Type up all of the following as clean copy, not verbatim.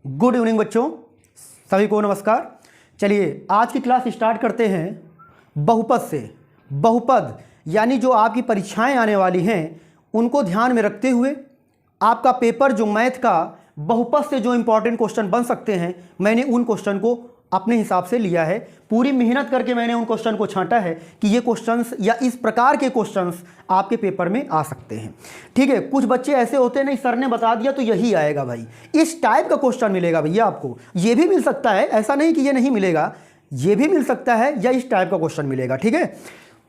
Good evening बच्चों, सभी को नमस्कार। चलिए आज की क्लास स्टार्ट करते हैं बहुपद से। बहुपद यानी जो आपकी परीक्षाएं आने वाली हैं उनको ध्यान में रखते हुए आपका पेपर जो मैथ का बहुपद से जो इंपॉर्टेंट क्वेश्चन बन सकते हैं, मैंने उन क्वेश्चन को अपने हिसाब से लिया है। पूरी मेहनत करके मैंने उन क्वेश्चन को छांटा है कि ये क्वेश्चंस या इस प्रकार के क्वेश्चंस आपके पेपर में आ सकते हैं। ठीक है, कुछ बच्चे ऐसे होते हैं नहीं सर ने बता दिया तो यही आएगा भाई, इस टाइप का क्वेश्चन मिलेगा भैया आपको। ये भी मिल सकता है, ऐसा नहीं कि ये नहीं मिलेगा, ये भी मिल सकता है या इस टाइप का क्वेश्चन मिलेगा। ठीक है,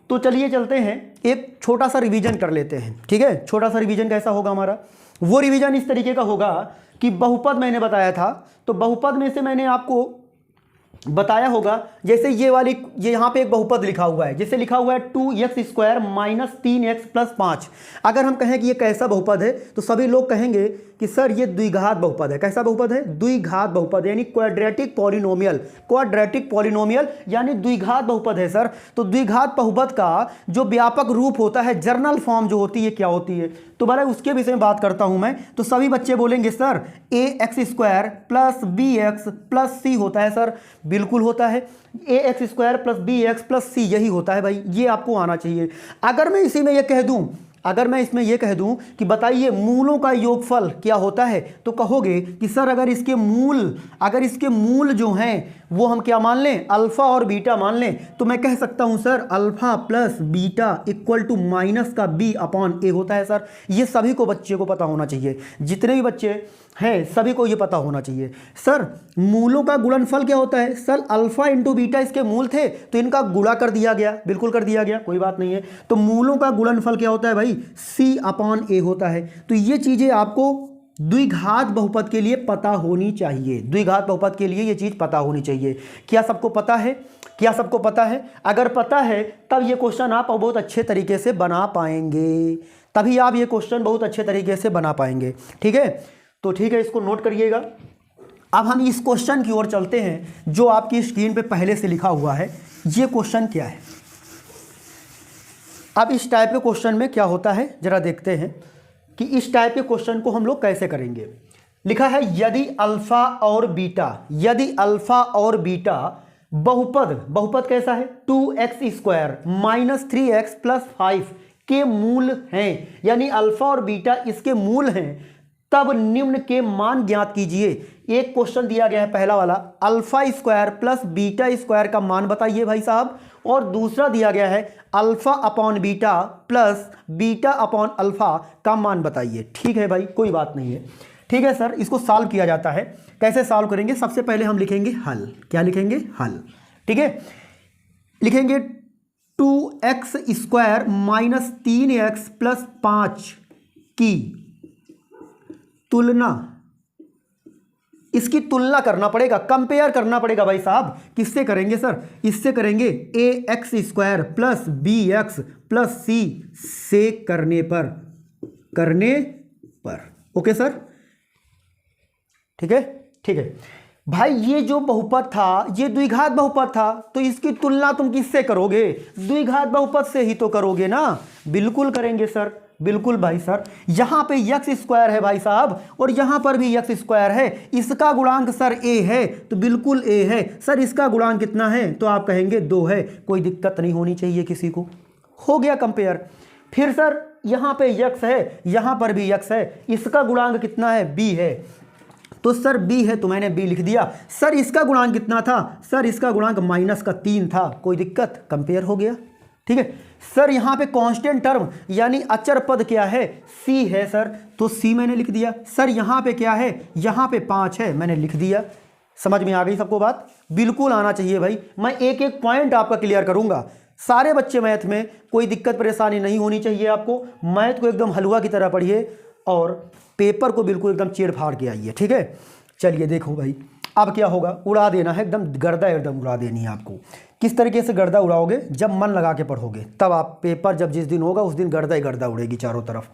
तो चलिए चलते हैं, एक छोटा सा रिवीजन कर लेते हैं। ठीक है, छोटा सा रिवीजन कैसा होगा हमारा? वो रिवीजन इस तरीके का होगा कि बहुपद मैंने बताया था, तो बहुपद में से मैंने आपको बताया होगा जैसे ये यहाँ पे एक बहुपद लिखा हुआ है, जैसे लिखा हुआ है 2x² माइनस 3x प्लस 5। अगर हम कहें कि ये कैसा बहुपद है तो सभी लोग कहेंगे कि सर ये द्विघात बहुपद है। कैसा बहुपद है? द्विघात बहुपद यानी क्वाड्रेटिक पॉलिनोमियल। क्वाड्रेटिक पॉलिनोमियल यानी द्विघात बहुपद है सर। तो द्विघात बहुपद का जो व्यापक रूप होता है, जर्नल फॉर्म जो होती है, क्या होती है? तो भला उसके विषय में बात करता हूं मैं, तो सभी बच्चे बोलेंगे sir ax² plus bx plus c होता है। सर बिल्कुल होता है, ax² plus bx plus c यही होता है भाई, ये आपको आना चाहिए। अगर मैं इसी में ये कह दूं, अगर मैं इसमें यह कह दूं कि बताइए मूलों का योगफल क्या होता है, तो कहोगे कि सर अगर इसके मूल जो हैं वो हम क्या मान लें, अल्फा और बीटा मान लें, तो मैं कह सकता हूं sir alpha plus beta equal to minus का b अपॉन a होता है। सर ये सभी को बच्चे को पता होना चाहिए, जितने भी बच्चे हैं सभी को ये पता होना चाहिए। सर मूलों का गुणनफल क्या होता है? सर अल्फा इंटू बीटा इसके मूल थे तो इनका गुणा कर दिया गया, बिल्कुल कर दिया गया, कोई बात नहीं है। तो मूलों का गुणनफल क्या होता है भाई? c अपॉन a होता है। तो ये चीजें आपको द्विघात बहुपद के लिए पता होनी चाहिए, द्विघात बहुपद के लिए ये चीज पता होनी चाहिए। क्या सबको पता है? क्या सबको पता है? अगर पता है तब ये क्वेश्चन आप बहुत अच्छे तरीके से बना पाएंगे, तभी आप ये क्वेश्चन बहुत अच्छे तरीके से बना पाएंगे। ठीक है, तो ठीक है, इसको नोट करिएगा। अब हम इस क्वेश्चन की ओर चलते हैं जो आपकी स्क्रीन पे पहले से लिखा हुआ है। ये क्वेश्चन क्या है? अब इस टाइप के क्वेश्चन में क्या होता है जरा देखते हैं कि इस टाइप के क्वेश्चन को हम लोग कैसे करेंगे। लिखा है यदि अल्फा और बीटा बहुपद कैसा है? 2x² माइनस 3x प्लस 5 के मूल हैं, यानी अल्फा और बीटा इसके मूल हैं, तब निम्न के मान ज्ञात कीजिए। एक क्वेश्चन दिया गया है पहला वाला, alpha square plus beta square का मान बताइए भाई साहब, और दूसरा दिया गया है alpha upon beta plus beta upon alpha का मान बताइए। ठीक है भाई, कोई बात नहीं है। ठीक है सर, इसको सॉल्व किया जाता है। कैसे सॉल्व करेंगे? सबसे पहले हम लिखेंगे हल। क्या लिखेंगे? हल। ठीक है, लिखेंगे 2x² माइनस 3x प्लस 5 की तुलना, इसकी तुलना करना पड़ेगा, कंपेयर करना पड़ेगा भाई साहब। किससे करेंगे सर? इससे करेंगे ax² plus bx plus c से करने पर। ओके सर, ठीक है। ठीक है भाई, ये जो बहुपद था ये द्विघात बहुपद था, तो इसकी तुलना तुम किससे करोगे? द्विघात बहुपद से ही तो करोगे ना। बिल्कुल करेंगे सर, बिल्कुल भाई सर। यहां पे x² है भाई साहब और यहां पर भी x² है, इसका गुणांक सर a है तो बिल्कुल a है। सर इसका गुणांक कितना है? तो आप कहेंगे 2 है। कोई दिक्कत नहीं होनी चाहिए किसी को। हो गया कंपेयर। फिर सर यहां पे x है, यहां पर भी x है, इसका गुणांक कितना है? b है, तो सर b है तो मैंने b लिख दिया। सर इसका गुणांक कितना था? सर इसका गुणांक माइनस का 3 था। कोई दिक्कत? कंपेयर हो गया। ठीक है सर, यहां पे कांस्टेंट टर्म यानी अचर पद क्या है? c है सर, तो c मैंने लिख दिया। सर यहां पे क्या है? यहां पे 5 है, मैंने लिख दिया। समझ में आ गई सबको बात? बिल्कुल आना चाहिए भाई। मैं एक एक पॉइंट आपका क्लियर करूंगा। सारे बच्चे मैथ में कोई दिक्कत परेशानी नहीं होनी चाहिए आपको। मैथ को एकदम हलवा की तरह पढ़िए और पेपर को बिल्कुल एकदम चीड़ फाड़ के आइए। ठीक है, चलिए देखो भाई, अब क्या होगा? उड़ा देना है, एकदम गर्दा एकदम उड़ा देनी है आपको। किस तरीके से गर्दा उड़ाओगे? जब मन लगा के पढ़ोगे तब आप पेपर जब जिस दिन होगा उस दिन गर्दा ही गर्दा उड़ेगी चारों तरफ।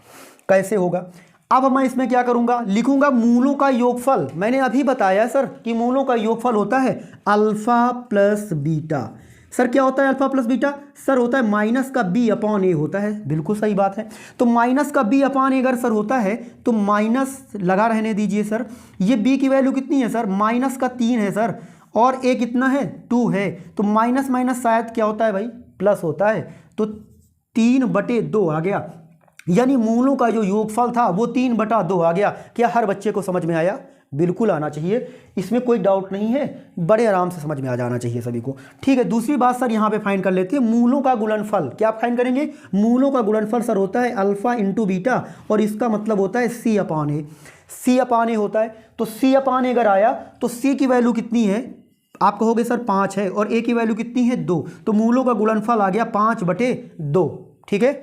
कैसे होगा? अब मैं इसमें क्या करूंगा? लिखूंगा मूलों का योगफल। मैंने अभी बताया सर कि मूलों का योगफल होता है अल्फा प्लस बीटा। सर क्या होता है अल्फा प्लस बीटा? सर होता है माइनस का बी अपॉन ए होता है। बिल्कुल सही बात है। तो माइनस का बी अपॉन ए अगर सर होता है तो माइनस लगा रहने दीजिए सर। ये बी की वैल्यू कितनी है सर? माइनस का 3 है सर, और ए कितना है? 2 है। तो माइनस माइनस शायद क्या होता है भाई? प्लस होता है। तो 3/2 आ गया, यानी मूलों का जो योगफल था वो 3/2 आ गया। क्या हर बच्चे को समझ में आया? बिल्कुल आना चाहिए, इसमें कोई डाउट नहीं है, बड़े आराम से समझ में आ जाना चाहिए सभी को। ठीक है, दूसरी बात सर यहाँ पे फाइंड कर लेते हैं मूलों का गुणनफल। क्या फाइंड करेंगे? मूलों का गुणनफल सर होता है अल्फा इंटू बीटा, और इसका मतलब होता है सी अपॉन ए। सी अपॉन ए होता है। तो सी अपॉन ए अगर आया तो सी की वैल्यू कितनी है? आप कहोगे सर 5 है, और ए की वैल्यू कितनी है? 2। तो मूलों का गुणनफल आ गया 5/2। ठीक है,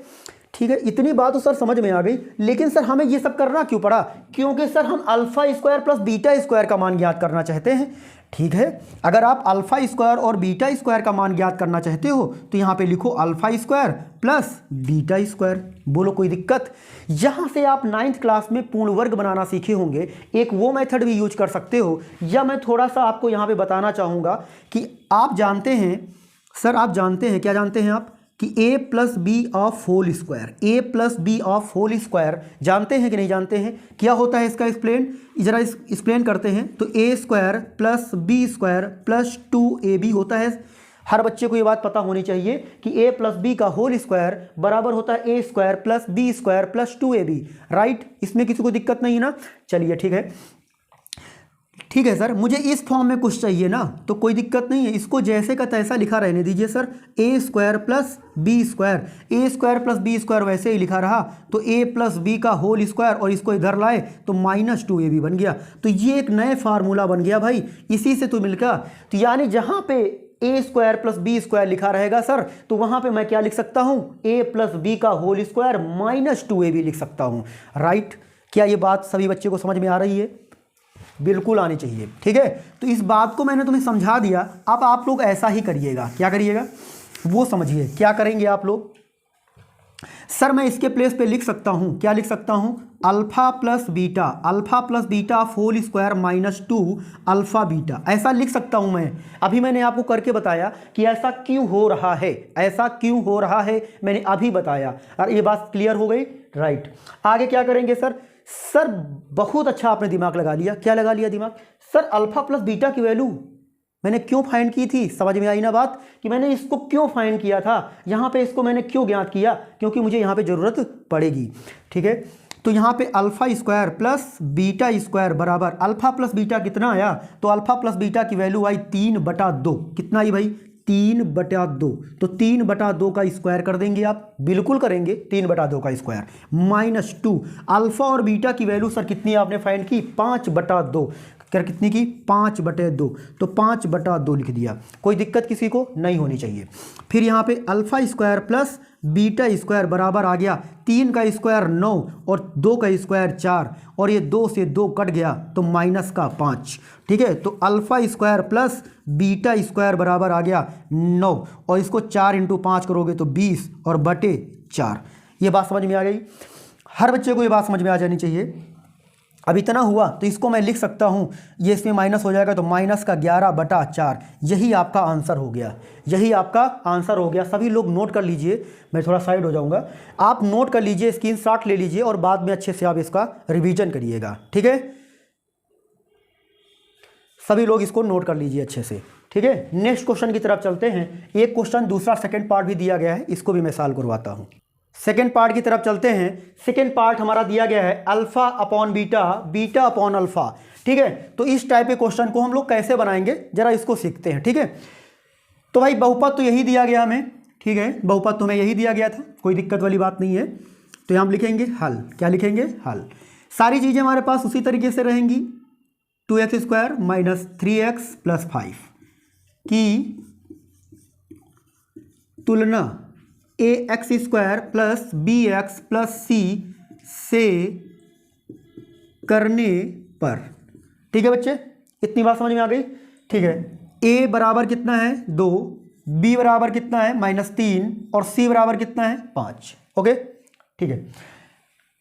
ठीक है, इतनी बात तो सर समझ में आ गई। लेकिन सर हमें ये सब करना क्यों पड़ा? क्योंकि सर हम alpha square plus beta square का मान ज्ञात करना चाहते हैं। ठीक है, अगर आप अल्फा स्क्वायर और बीटा स्क्वायर का मान ज्ञात करना चाहते हो तो यहाँ पे लिखो alpha square plus beta square. बोलो कोई दिक्कत? यहाँ से आप 9th क्लास में पूर्ण वर्ग बनाना सीखे होंगे, एक वो मेथड भी यूज कर सकते हो। या मैं थोड़ा सा आपको यहाँ पे बताना चाहूँगा कि आप जानते हैं सर, आप जानते हैं, क्या जानते हैं आप कि a plus B of whole square, A plus B of whole square जानते हैं कि नहीं जानते हैं? क्या होता है इसका एक्सप्लेन? जरा एक्सप्लेन करते हैं। तो a square plus b square plus 2ab होता है। हर बच्चे को ये बात पता होनी चाहिए कि a प्लस बी का होल स्क्वायर बराबर होता है a square plus b square plus 2ab। Right, इसमें किसी को दिक्कत नहीं ना? चलिए ठीक है, ठीक है सर, मुझे इस फॉर्म में कुछ चाहिए ना, तो कोई दिक्कत नहीं है, इसको जैसे का तैसा लिखा रहने दीजिए सर। ए स्क्वायर प्लस बी स्क्वायर, ए स्क्वायर प्लस बी स्क्वायर वैसे ही लिखा रहा, तो ए प्लस बी का होल स्क्वायर, और इसको इधर लाए तो -2ab बन गया। तो ये एक नए फार्मूला बन गया भाई, इसी से तो मिलकर। तो यानी जहाँ पे ए स्क्वायर प्लस बी स्क्वायर लिखा रहेगा सर, तो वहाँ पे मैं क्या लिख सकता हूँ? ए प्लस बी का होल स्क्वायर -2ab लिख सकता हूँ। राइट, क्या ये बात सभी बच्चे को समझ में आ रही है? बिल्कुल आनी चाहिए। ठीक है, तो इस बात को मैंने तुम्हें समझा दिया। अब आप लोग ऐसा ही करिएगा। क्या करिएगा वो समझिए। क्या करेंगे आप लोग? सर मैं इसके प्लेस पे लिख सकता हूं, क्या लिख सकता हूं? Alpha plus beta of whole square -2 alpha beta, ऐसा लिख सकता हूं मैं। अभी मैंने आपको करके बताया कि ऐसा क्यों हो रहा है, ऐसा क्यों हो रहा है, मैंने अभी बताया। और ये बात क्लियर हो गई? राइट, आगे क्या करेंगे सर? सर बहुत अच्छा आपने दिमाग लगा लिया। क्या लगा लिया दिमाग? सर अल्फा प्लस बीटा की वैल्यू मैंने क्यों फाइंड की थी? समझ में आई ना बात कि मैंने इसको क्यों फाइंड किया था? यहाँ पे इसको मैंने क्यों ज्ञात किया? क्योंकि मुझे यहाँ पे ज़रूरत पड़ेगी। ठीक है, तो यहाँ पे alpha square plus beta square बराबर अल्फा प्लस बीटा कितना आया? तो अल्फा प्लस बीटा की वैल्यू आई 3/2। कितना आई भाई? 3/2। तो 3/2 का स्क्वायर कर देंगे आप? बिल्कुल करेंगे। 3/2 का स्क्वायर -2। अल्फा और बीटा की वैल्यू सर कितनी आपने फाइंड की? 5/2। क्या कितनी की? 5/2। तो 5/2 लिख दिया। कोई दिक्कत किसी को नहीं होनी चाहिए। फिर यहाँ पे alpha square plus beta square बराबर आ गया 3 का स्क्वायर 9 और 2 का स्क्वायर 4, और ये 2 से 2 कट गया तो -5। ठीक है, तो alpha square plus beta square बराबर आ गया 9, और इसको 4 × 5 करोगे तो 20 और बटे 4। ये बात समझ में आ गई? हर बच्चे को ये बात समझ में आ जानी चाहिए। अब इतना हुआ तो इसको मैं लिख सकता हूँ, ये इसमें माइनस हो जाएगा तो -11/4। यही आपका आंसर हो गया, यही आपका आंसर हो गया। सभी लोग नोट कर लीजिए, मैं थोड़ा साइड हो जाऊँगा। आप नोट कर लीजिए, स्क्रीनशॉट ले लीजिए, और बाद में अच्छे से आप इसका रिवीजन करिएगा। ठीक है, सभी लोग इसको नोट कर लीजिए अच्छे से। ठीक है, नेक्स्ट क्वेश्चन की तरफ चलते हैं। एक क्वेश्चन दूसरा सेकेंड पार्ट भी दिया गया है, इसको भी मैं सॉल्व करवाता हूँ। सेकेंड पार्ट की तरफ चलते हैं। सेकेंड पार्ट हमारा दिया गया है alpha upon beta, beta upon alpha. ठीक है, तो इस टाइप के क्वेश्चन को हम लोग कैसे बनाएंगे जरा इसको सीखते हैं। ठीक है, तो भाई बहुपद तो यही दिया गया हमें। ठीक है, बहुपद तो हमें यही दिया गया था, कोई दिक्कत वाली बात नहीं है। तो हम लिखेंगे हल। क्या लिखेंगे? हल। सारी चीज़ें हमारे पास उसी तरीके से रहेंगी। 2x² - 3x + 5 की तुलना ax² + bx + c से करने पर। ठीक है बच्चे, इतनी बात समझ में आ गई? ठीक है, a बराबर कितना है? 2, b बराबर कितना है? -3, और c बराबर कितना है? 5। ओके, ठीक है।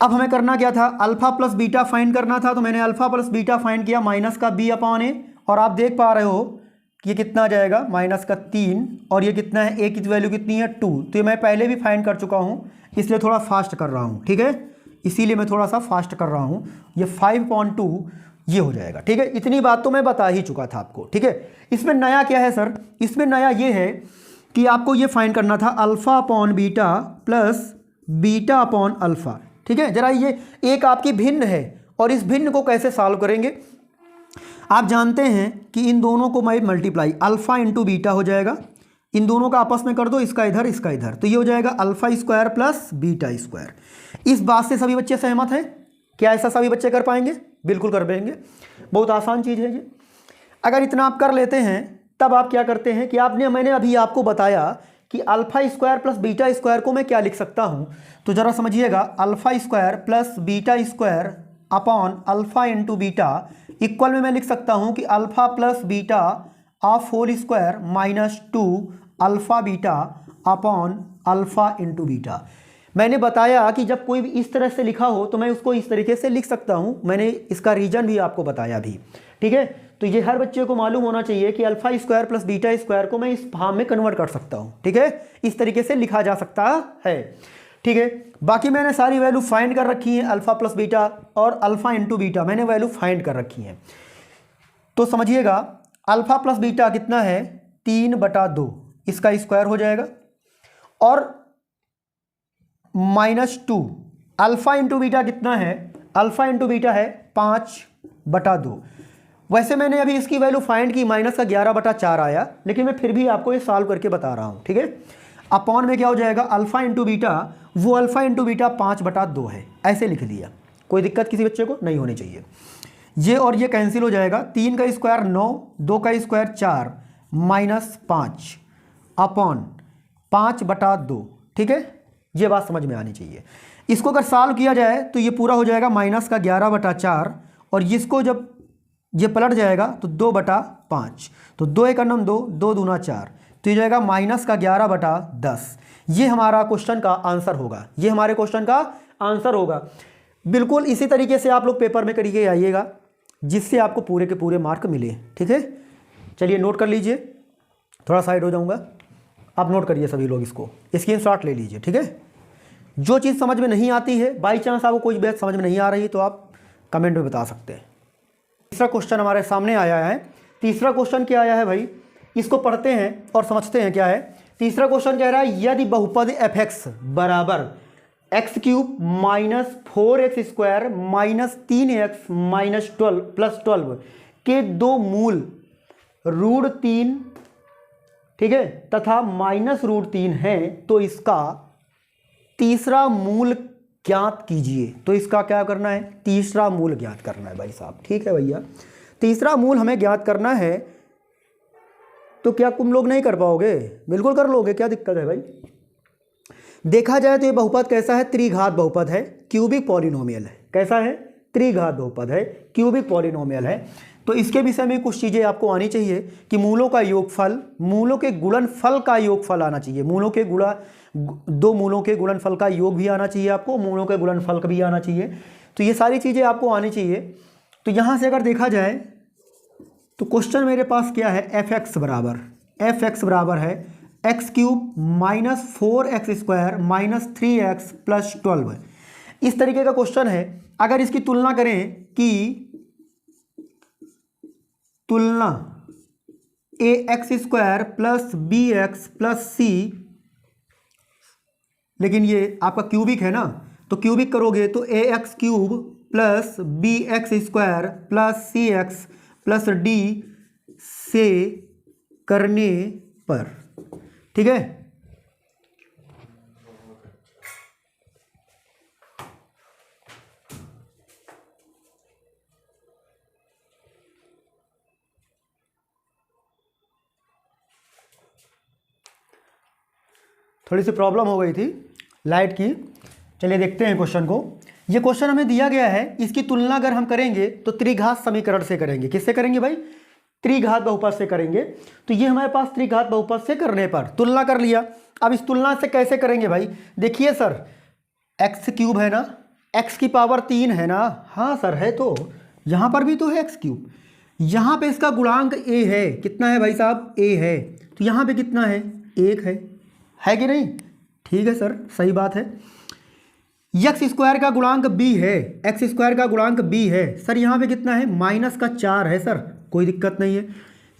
अब हमें करना क्या था? अल्फा प्लस बीटा फाइंड करना था, तो मैंने अल्फा प्लस बीटा फाइंड किया -का b/a, और आप देख पा रहे हो ये कितना आ जाएगा माइनस का 3 और ये कितना है, ए की वैल्यू कितनी है 2। तो ये मैं पहले भी फाइंड कर चुका हूँ, इसलिए थोड़ा फास्ट कर रहा हूँ, ठीक है, इसीलिए मैं थोड़ा सा फास्ट कर रहा हूँ। ये 5.2 ये हो जाएगा, ठीक है। इतनी बात तो मैं बता ही चुका था आपको, ठीक है। इसमें नया क्या है सर, इसमें नया ये है कि आपको ये फाइंड करना था alpha upon beta plus beta upon alpha, ठीक है। जरा ये एक आपकी भिन्न है और इस भिन्न को कैसे सॉल्व करेंगे। आप जानते हैं कि इन दोनों को मैं मल्टीप्लाई अल्फ़ा इंटू बीटा हो जाएगा, इन दोनों का आपस में कर दो, इसका इधर इसका इधर, तो ये हो जाएगा alpha square plus beta square. इस बात से सभी बच्चे सहमत हैं? क्या ऐसा सभी बच्चे कर पाएंगे? बिल्कुल कर पाएंगे, बहुत आसान चीज़ है ये। अगर इतना आप कर लेते हैं तब आप क्या करते हैं कि मैंने अभी आपको बताया कि alpha square plus beta square को मैं क्या लिख सकता हूँ, तो ज़रा समझिएगा, alpha square plus beta square upon alpha into beta equal में मैं लिख सकता हूँ कि alpha plus beta of whole square minus 2 alpha beta upon alpha into beta. मैंने बताया कि जब कोई भी इस तरह से लिखा हो तो मैं उसको इस तरीके से लिख सकता हूँ, मैंने इसका रीजन भी आपको बताया भी, ठीक है। तो ये हर बच्चे को मालूम होना चाहिए कि alpha square plus beta square को मैं इस फॉर्म में कन्वर्ट कर सकता हूँ, ठीक है, इस तरीके से लिखा जा सकता है, ठीक है। बाकी मैंने सारी वैल्यू फाइंड कर रखी है, अल्फ़ा प्लस बीटा और अल्फ़ा इंटू बीटा मैंने वैल्यू फाइंड कर रखी है। तो समझिएगा अल्फ़ा प्लस बीटा कितना है 3/2, इसका स्क्वायर हो जाएगा, और -2 अल्फ़ा इंटू बीटा कितना है, अल्फ़ा इंटू बीटा है 5/2। वैसे मैंने अभी इसकी वैल्यू फाइंड की, माइनस का 11/4 आया, लेकिन मैं फिर भी आपको ये सॉल्व करके बता रहा हूँ, ठीक है। अपॉन में क्या हो जाएगा, अल्फ़ा इंटू बीटा, वो अल्फ़ा इंटू बीटा 5/2 है, ऐसे लिख लिया, कोई दिक्कत किसी बच्चे को नहीं होनी चाहिए। ये और ये कैंसिल हो जाएगा, 3 का स्क्वायर 9, 2 का स्क्वायर 4 -5 अपॉन 5/2, ठीक है। ये बात समझ में आनी चाहिए। इसको अगर सॉल्व किया जाए तो ये पूरा हो जाएगा माइनस का 11/4, और इसको जब ये पलट जाएगा तो 2/5, तो 2 × 9 2, 2 दूना 4, तो ये जाएगा माइनस का 11/10। ये हमारा क्वेश्चन का आंसर होगा, ये हमारे क्वेश्चन का आंसर होगा। बिल्कुल इसी तरीके से आप लोग पेपर में करके आइएगा, जिससे आपको पूरे के पूरे मार्क मिले, ठीक है। चलिए नोट कर लीजिए, थोड़ा साइड हो जाऊंगा, आप नोट करिए सभी लोग, इसको स्क्रीनशॉट ले लीजिए, ठीक है। जो चीज़ समझ में नहीं आती है, बाई चांस आपको कोई बात समझ में नहीं आ रही तो आप कमेंट में बता सकते हैं। तीसरा क्वेश्चन हमारे सामने आया है। तीसरा क्वेश्चन क्या आया है भाई, इसको पढ़ते हैं और समझते हैं क्या है। तीसरा क्वेश्चन कह रहा है यदि बहुपद f(x) बराबर x³ - 4x² - 3x - 12 के दो मूल √3, ठीक है, तथा -√3 है, तो इसका तीसरा मूल ज्ञात कीजिए। तो इसका क्या करना है, तीसरा मूल ज्ञात करना है भाई साहब, ठीक है भैया। तीसरा मूल हमें ज्ञात करना है, तो क्या तुम लोग नहीं कर पाओगे? बिल्कुल कर लोगे, क्या दिक्कत है भाई। देखा जाए तो ये बहुपद कैसा है, त्रिघात बहुपद है, क्यूबिक पॉलिनोमियल है। कैसा है, त्रिघात बहुपद है, क्यूबिक पॉलिनोमियल है। तो इसके विषय में कुछ चीज़ें आपको आनी चाहिए कि मूलों का योगफल, मूलों के गुणनफल का योगफल आना चाहिए, मूलों के दो मूलों के गुणनफल का योग भी आना चाहिए आपको, मूलों के गुणनफल का भी आना चाहिए। तो ये सारी चीज़ें आपको आनी चाहिए। तो यहाँ से अगर देखा जाए तो क्वेश्चन मेरे पास क्या है, f(x) बराबर है x³ - 4x² - 3x + 12। इस तरीके का क्वेश्चन है। अगर इसकी तुलना करें कि तुलना ax² + bx + c, लेकिन ये आपका क्यूबिक है ना, तो क्यूबिक करोगे तो ax³ + bx² + cx + d से करने पर, ठीक है। थोड़ी सी प्रॉब्लम हो गई थी लाइट की। चलिए देखते हैं क्वेश्चन को। ये क्वेश्चन हमें दिया गया है, इसकी तुलना अगर हम करेंगे तो त्रिघात समीकरण से करेंगे। किससे करेंगे भाई, त्रिघात बहुपद से करेंगे। तो ये हमारे पास त्रिघात बहुपद से करने पर तुलना कर लिया। अब इस तुलना से कैसे करेंगे भाई, देखिए सर x³ है ना, x की पावर 3 है ना, हाँ सर है, तो यहाँ पर भी तो है x³। यहाँ पे इसका गुणांक a है, कितना है भाई साहब, a है, तो यहाँ पे कितना है, 1 है कि नहीं? ठीक है सर, सही बात है। एक्स स्क्वायर का गुणांक b है, एक्स स्क्वायर का गुणांक b है सर, यहाँ पे कितना है, -4 है सर, कोई दिक्कत नहीं है।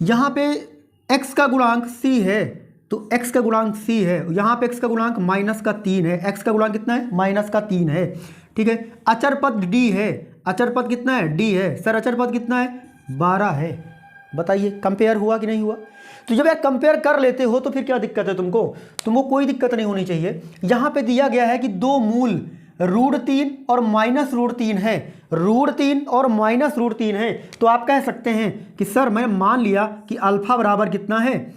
यहाँ पे x का गुणांक c है, तो x का गुणांक c है, यहाँ पे x का गुणांक -3 है, x का गुणांक कितना है, -3 है, ठीक है। अचर पद d है, अचर पद कितना है, d है सर, अचर पद कितना है, 12 है। बताइए कंपेयर हुआ कि नहीं हुआ? तो जब यार कंपेयर कर लेते हो तो फिर क्या दिक्कत है तुमको कोई दिक्कत नहीं होनी चाहिए। यहाँ पे दिया गया है कि दो मूल √3 और -√3 है, √3 और -√3 है, तो आप कह सकते हैं कि सर मैंने मान लिया कि अल्फा बराबर कितना है,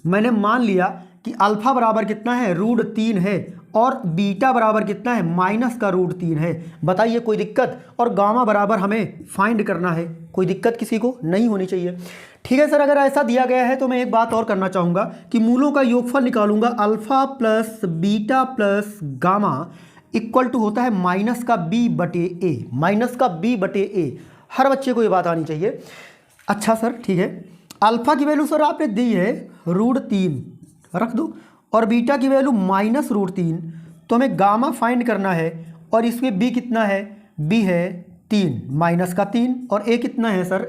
मैंने मान लिया कि अल्फा बराबर कितना है, √3 है, और बीटा बराबर कितना है, -√3 है। बताइए कोई दिक्कत? और गामा बराबर हमें फाइंड करना है, कोई दिक्कत किसी को नहीं होनी चाहिए। ठीक है सर, अगर ऐसा दिया गया है तो मैं एक बात और करना चाहूँगा कि मूलों का योगफल निकालूंगा, alpha plus beta plus gamma equal to होता है -b/a, -b/a। हर बच्चे को ये बात आनी चाहिए। अच्छा सर ठीक है, अल्फा की वैल्यू सर आपने दी है √3, रख दो, और बीटा की वैल्यू -√3, तो हमें गामा फाइंड करना है, और इसमें b कितना है, b है 3, -3, और a कितना है सर,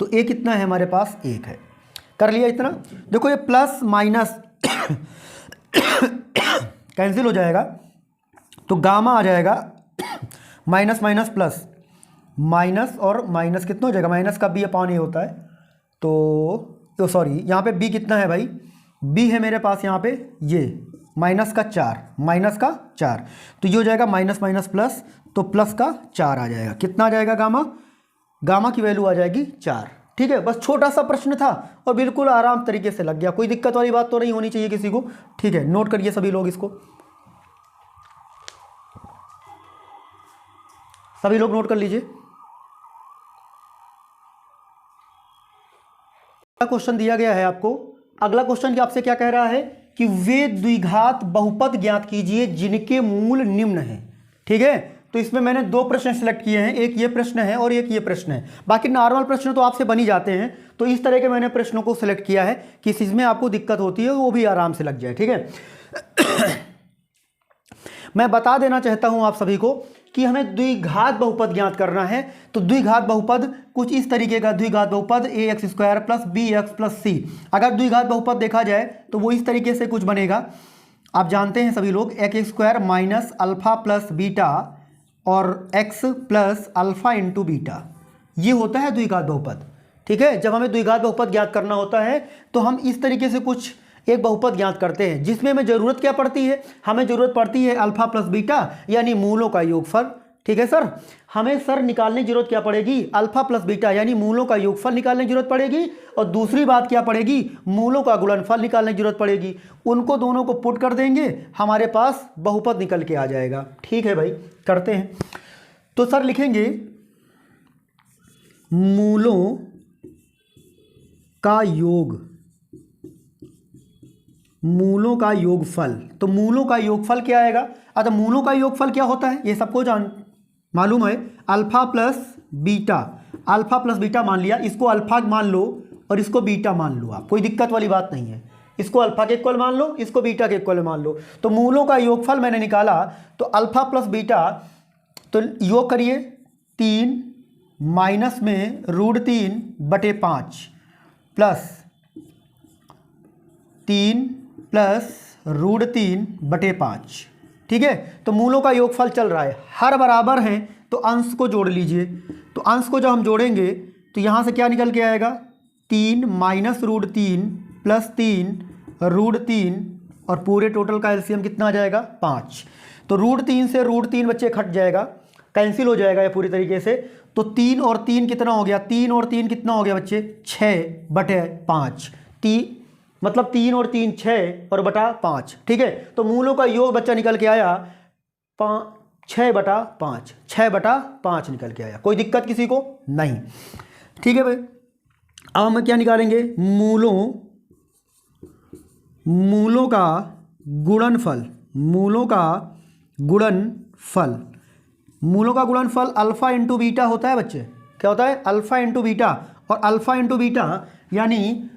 तो a कितना है हमारे पास, 1 है। कर लिया इतना। देखो ये प्लस माइनस कैंसिल हो जाएगा, तो गामा आ जाएगा माइनस माइनस प्लस, माइनस और माइनस कितना हो जाएगा, माइनस का b/a होता है, तो सॉरी यहाँ पे b कितना है भाई, b है मेरे पास यहाँ पे ये -4, तो ये हो जाएगा माइनस माइनस प्लस, तो प्लस का 4 आ जाएगा। कितना आ जाएगा गामा की वैल्यू आ जाएगी 4। ठीक है, बस छोटा सा प्रश्न था और बिल्कुल आराम तरीके से लग गया, कोई दिक्कत वाली बात तो नहीं होनी चाहिए किसी को। ठीक है, नोट करिए सभी लोग, इसको सभी लोग नोट कर लीजिए। अगला क्वेश्चन दिया गया है आपको। अगला क्वेश्चन आपसे क्या कह रहा है कि वे द्विघात बहुपद ज्ञात कीजिए जिनके मूल निम्न हैं। ठीक है, तो इसमें मैंने दो प्रश्न सिलेक्ट किए हैं, एक ये प्रश्न है और एक ये प्रश्न है। बाकी नॉर्मल प्रश्न तो आपसे बन ही जाते हैं, तो इस तरह के मैंने प्रश्नों को सिलेक्ट किया है कि इसमें आपको दिक्कत होती है वो भी आराम से लग जाए। ठीक है मैं बता देना चाहता हूं आप सभी को कि हमें द्विघात बहुपद ज्ञात करना है। तो द्विघात बहुपद कुछ इस तरीके का द्विघात बहुपद ax² + bx + c। अगर द्विघात बहुपद देखा जाए तो वो इस तरीके से कुछ बनेगा, आप जानते हैं सभी लोग, x² - अल्फा प्लस बीटा और x plus alpha into beta, ये होता है द्विघात बहुपद। ठीक है, जब हमें द्विघात बहुपद ज्ञात करना होता है तो हम इस तरीके से कुछ एक बहुपद ज्ञात करते हैं, जिसमें हमें जरूरत क्या पड़ती है, हमें जरूरत पड़ती है अल्फा प्लस बीटा यानी मूलों का योगफल। ठीक है सर, हमें सर निकालने की जरूरत क्या पड़ेगी, अल्फा प्लस बीटा यानी मूलों का योगफल निकालने की जरूरत पड़ेगी, और दूसरी बात क्या पड़ेगी, मूलों का गुणनफल निकालने की जरूरत पड़ेगी। उनको दोनों को पुट कर देंगे, हमारे पास बहुपद निकल के आ जाएगा। ठीक है भाई, करते हैं। तो सर लिखेंगे मूलों का योग, मूलों का योगफल। तो मूलों का योगफल क्या आएगा, अच्छा मूलों का योगफल क्या होता है ये सबको मालूम है, alpha plus beta, alpha plus beta मान लिया, इसको अल्फा मान लो और इसको बीटा मान लो आप, कोई दिक्कत वाली बात नहीं है। इसको अल्फा के इक्वल मान लो, इसको बीटा के इक्वल मान लो। तो मूलों का योगफल मैंने निकाला, तो अल्फा प्लस बीटा, तो योग करिए 3 माइनस में √3/5 प्लस 3 प्लस √3/5। ठीक है, तो मूलों का योगफल चल रहा है, हर बराबर हैं तो अंश को जोड़ लीजिए। तो अंश को जब हम जोड़ेंगे तो यहाँ से क्या निकल के आएगा, 3 माइनस √3 प्लस 3 √3, और पूरे टोटल का एलसीएम कितना आ जाएगा, 5। तो √3 से √3 बच्चे कट जाएगा, कैंसिल हो जाएगा ये पूरी तरीके से। तो 3 और 3 कितना हो गया, 3 और 3 कितना हो गया बच्चे, 6/5, मतलब 3 और 3 6 और बटा 5। ठीक है, तो मूलों का योग बच्चा निकल के आया 6/5, 6/5 निकल के आया, कोई दिक्कत किसी को नहीं। ठीक है भाई, अब हम क्या निकालेंगे, मूलों का गुणनफल, मूलों का गुणनफल, मूलों का गुणनफल अल्फा इंटू बीटा होता है बच्चे, क्या होता है, अल्फ़ा इंटू बीटा, और अल्फ़ा इंटू बीटा यानी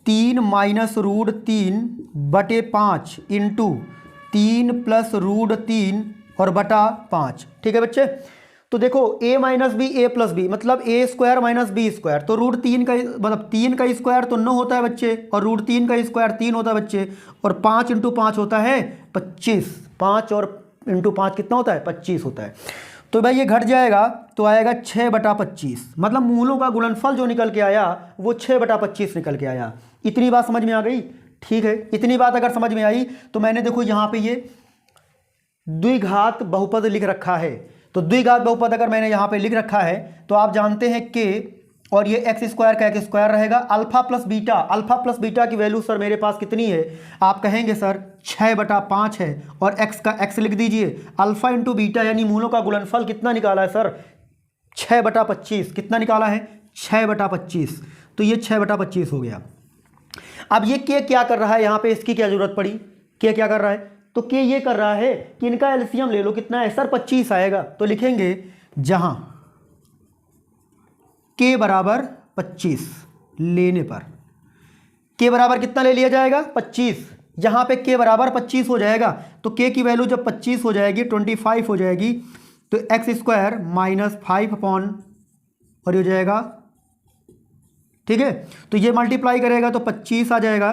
3 माइनस रूट 3 बटे 5 इंटू 3 प्लस रूट 3 और बटा 5। ठीक है बच्चे, तो देखो a minus B A plus B मतलब a square minus B square, तो रूट 3 का मतलब 3 का स्क्वायर तो 9 होता है बच्चे, और रूट 3 का स्क्वायर 3 होता है बच्चे, और 5 इंटू 5 होता है 25। 5 और इंटू 5 कितना होता है, 25 होता है। तो भाई ये घट जाएगा तो आएगा 6/25, मतलब मूलों का गुणनफल जो निकल के आया वो 6/25 निकल के आया। इतनी बात समझ में आ गई? ठीक है, इतनी बात अगर समझ में आई तो मैंने देखो यहाँ पे ये द्विघात बहुपद लिख रखा है। तो द्विघात बहुपद अगर मैंने यहाँ पे लिख रखा है तो आप जानते हैं कि और ये एक्स स्क्वायर का एक्स स्क्वायर रहेगा, अल्फा प्लस बीटा की वैल्यू सर मेरे पास कितनी है, आप कहेंगे सर 6/5 है, और एक्स का एक्स लिख दीजिए, अल्फा इंटू बीटा यानी मूलों का गुणनफल कितना निकाला है सर, 6/25। कितना निकाला है, 6/25, तो ये 6/25 हो गया। अब ये के क्या कर रहा है यहाँ पे, इसकी क्या जरूरत पड़ी, के क्या कर रहा है, तो के ये कर रहा है कि इनका एलसीएम ले लो, कितना है सर 25 आएगा, तो लिखेंगे जहां के बराबर 25 लेने पर, के बराबर कितना ले लिया जाएगा 25, यहां पे के बराबर 25 हो जाएगा, तो के की वैल्यू जब 25 हो जाएगी 25 हो जाएगी, तो एक्स स्क्वायर माइनस 5 अपॉन और ये हो जाएगा, ठीक है, तो ये मल्टीप्लाई करेगा तो 25 आ जाएगा,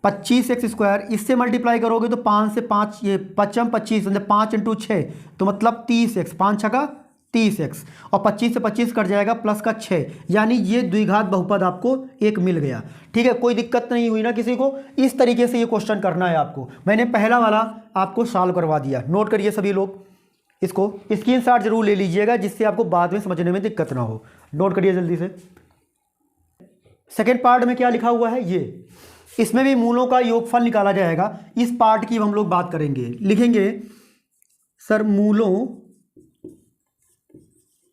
25 एक्स स्क्वायर, इससे मल्टीप्लाई करोगे तो 5 से 5 ये 25 मतलब 5 इंटू 6 तो मतलब 30 एक्स, 5 छका 30 एक्स, और 25 से 25 कट जाएगा प्लस का 6, यानी ये द्विघात बहुपद आपको एक मिल गया। ठीक है, कोई दिक्कत नहीं हुई ना किसी को? इस तरीके से ये क्वेश्चन करना है आपको। मैंने पहला वाला आपको सॉल्व करवा दिया, नोट करिए सभी लोग, इसको स्क्रीनशॉट जरूर ले लीजिएगा जिससे आपको बाद में समझने में दिक्कत ना हो। नोट करिए जल्दी से। सेकेंड पार्ट में क्या लिखा हुआ है, ये इसमें भी मूलों का योगफल निकाला जाएगा, इस पार्ट की हम लोग बात करेंगे। लिखेंगे सर मूलों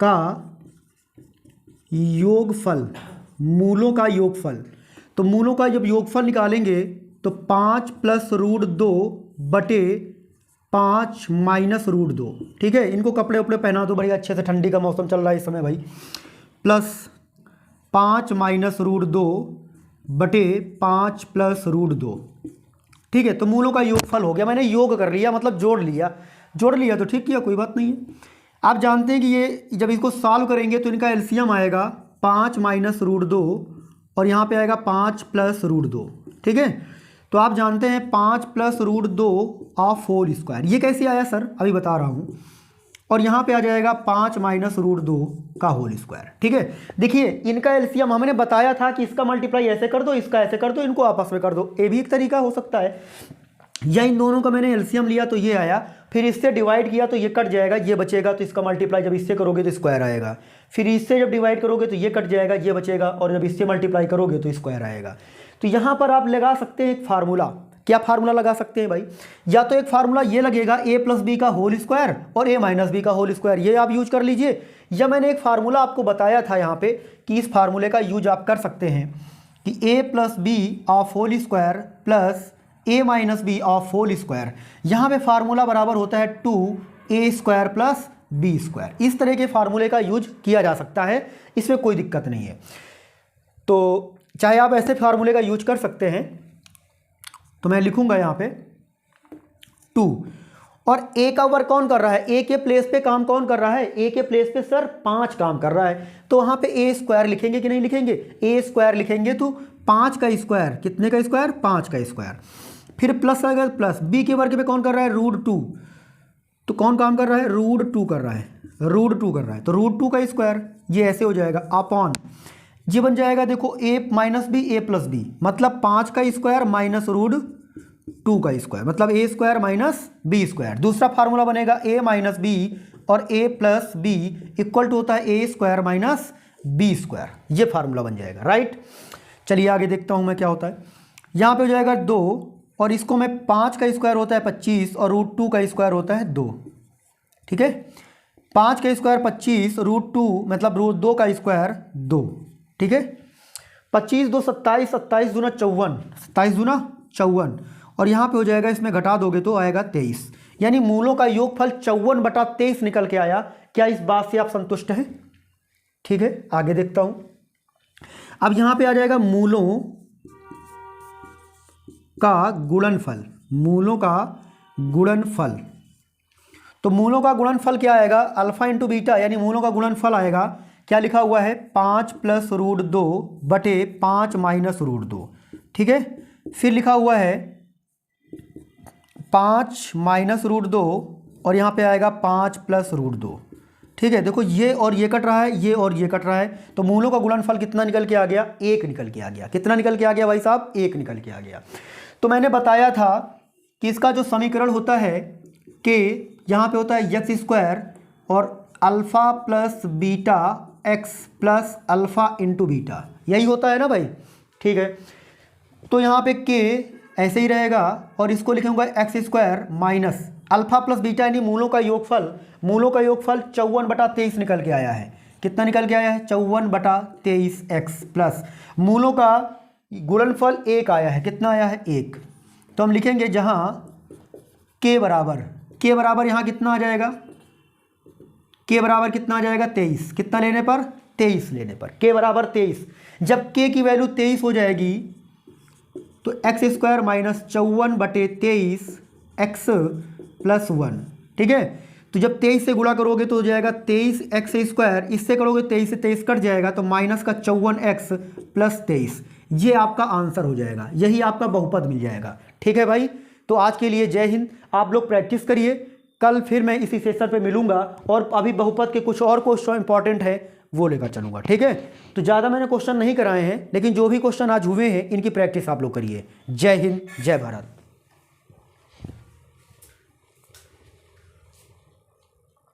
का योगफल, मूलों का योगफल, तो मूलों का जब योगफल निकालेंगे तो 5 प्लस रूट 2 बटे 5 माइनस रूट 2। ठीक है, इनको कपड़े उपड़े पहना दो बढ़िया अच्छे से, ठंडी का मौसम चल रहा है इस समय भाई, प्लस 5 माइनस रूट 2 बटे 5 प्लस रूट 2। ठीक है, तो मूलों का योगफल हो गया, मैंने योग कर लिया मतलब जोड़ लिया तो ठीक किया, कोई बात नहीं है। आप जानते हैं कि ये जब इसको सॉल्व करेंगे तो इनका एलसीएम आएगा 5 माइनस रूट 2 और यहाँ पे आएगा 5 प्लस रूट 2। ठीक है, तो आप जानते हैं 5 plus root 2 of whole square, ये कैसे आया सर अभी बता रहा हूँ, और यहाँ पे आ जाएगा 5 माइनस रूट 2 का होल स्क्वायर। ठीक है, देखिए इनका एलसीएम हमने बताया था कि इसका मल्टीप्लाई ऐसे कर दो, इसका ऐसे कर दो, इनको आपस में कर दो, ये भी एक तरीका हो सकता है, या इन दोनों का मैंने एलसीएम लिया तो ये आया, फिर इससे डिवाइड किया तो ये कट जाएगा, ये बचेगा, तो इसका मल्टीप्लाई जब इससे करोगे तो स्क्वायर आएगा, फिर इससे जब डिवाइड करोगे तो ये कट जाएगा, ये बचेगा, और जब इससे मल्टीप्लाई करोगे तो स्क्वायर आएगा। तो यहाँ पर आप लगा सकते हैं एक फार्मूला, क्या फार्मूला लगा सकते हैं भाई, या तो एक फार्मूला ये लगेगा a प्लस बी का होल स्क्वायर और a माइनस बी का होल स्क्वायर, ये आप यूज कर लीजिए, या मैंने एक फार्मूला आपको बताया था यहाँ पे कि इस फार्मूले का यूज आप कर सकते हैं कि a plus B of whole square plus a minus B of whole square, यहाँ पे फार्मूला बराबर होता है 2a square plus b square. इस तरह के फार्मूले का यूज किया जा सकता है, इसमें कोई दिक्कत नहीं है। तो चाहे आप ऐसे फार्मूले का यूज कर सकते हैं, तो मैं लिखूंगा यहाँ पे 2, और a का वर्क कौन कर रहा है, a के प्लेस पे काम कौन कर रहा है, a के प्लेस पे सर 5 काम कर रहा है, तो वहाँ पे a स्क्वायर लिखेंगे कि नहीं लिखेंगे, a स्क्वायर लिखेंगे तो 5 का स्क्वायर, कितने का स्क्वायर, 5 का स्क्वायर, फिर प्लस आएगा प्लस, b के वर्ग पे कौन कर रहा है, रूट 2, तो कौन काम कर रहा है, रूट 2 कर रहा है, रूट 2 कर रहा है, तो रूट 2 का स्क्वायर, ये ऐसे हो जाएगा अपॉन, ये बन जाएगा देखो a minus B A plus B, मतलब 5 का स्क्वायर माइनस रूट 2 का स्क्वायर, मतलब a square minus B square. दूसरा फार्मूला बनेगा a माइनस बी और a plus B equal to होता है a square minus B square, ये फार्मूला बन जाएगा, राइट। चलिए आगे देखता हूँ मैं क्या होता है, यहाँ पे हो जाएगा 2, और इसको मैं 5 का स्क्वायर होता है 25 और रूट 2 का स्क्वायर होता है 2। ठीक है, 5 का स्क्वायर 25, रूट 2 मतलब रूट 2 का स्क्वायर 2। ठीक है, 25 2 27, 27 दूना 54, 27 दूना 54, और यहाँ पे हो जाएगा, इसमें घटा दोगे तो आएगा 23, यानी मूलों का योगफल 54/23 निकल के आया। क्या इस बात से आप संतुष्ट हैं? ठीक है, आगे देखता हूँ। अब यहाँ पे आ जाएगा मूलों का गुणनफल, मूलों का गुणनफल। तो मूलों का गुणनफल क्या आएगा, अल्फा इंटू बीटा, यानी मूलों का गुणनफल आएगा, क्या लिखा हुआ है 5 + √2 बटे 5 - √2। ठीक है, फिर लिखा हुआ है 5 - √2 और यहाँ पे आएगा 5 + √2। ठीक है, देखो ये और ये कट रहा है, ये और ये कट रहा है, तो मूलों का गुणनफल कितना निकल के आ गया, 1 निकल के आ गया। कितना निकल के आ गया भाई साहब, 1 निकल के आ गया। तो मैंने बताया था कि इसका जो समीकरण होता है कि यहाँ पे होता है x² और alpha plus beta x plus alpha into beta, यही होता है ना भाई। ठीक है, तो यहाँ पे k ऐसे ही रहेगा और इसको लिखेंगे x² minus alpha plus beta यानी मूलों का योगफल। मूलों का योगफल 54/23 निकल के आया है। कितना निकल के आया है, 54/23x प्लस मूलों का गुणनफल 1 आया है। कितना आया है, 1। तो हम लिखेंगे जहाँ k बराबर यहाँ कितना आ जाएगा, k बराबर कितना आ जाएगा 23। कितना लेने पर, 23 लेने पर, k बराबर 23। जब k की वैल्यू 23 हो जाएगी तो x² माइनस 54/23 x प्लस 1। ठीक है, तो जब 23 से गुणा करोगे तो हो जाएगा 23x², इससे करोगे 23 से 23 कट जाएगा तो माइनस का 54x प्लस 23। ये आपका आंसर हो जाएगा, यही आपका बहुपद मिल जाएगा। ठीक है भाई, तो आज के लिए जय हिंद। आप लोग प्रैक्टिस करिए, कल फिर मैं इसी सेशन पे मिलूंगा और अभी बहुपद के कुछ और क्वेश्चन इंपॉर्टेंट है वो लेकर चलूंगा। ठीक है, तो ज़्यादा मैंने क्वेश्चन नहीं कराए हैं, लेकिन जो भी क्वेश्चन आज हुए हैं इनकी प्रैक्टिस आप लोग करिए। जय हिंद, जय भारत।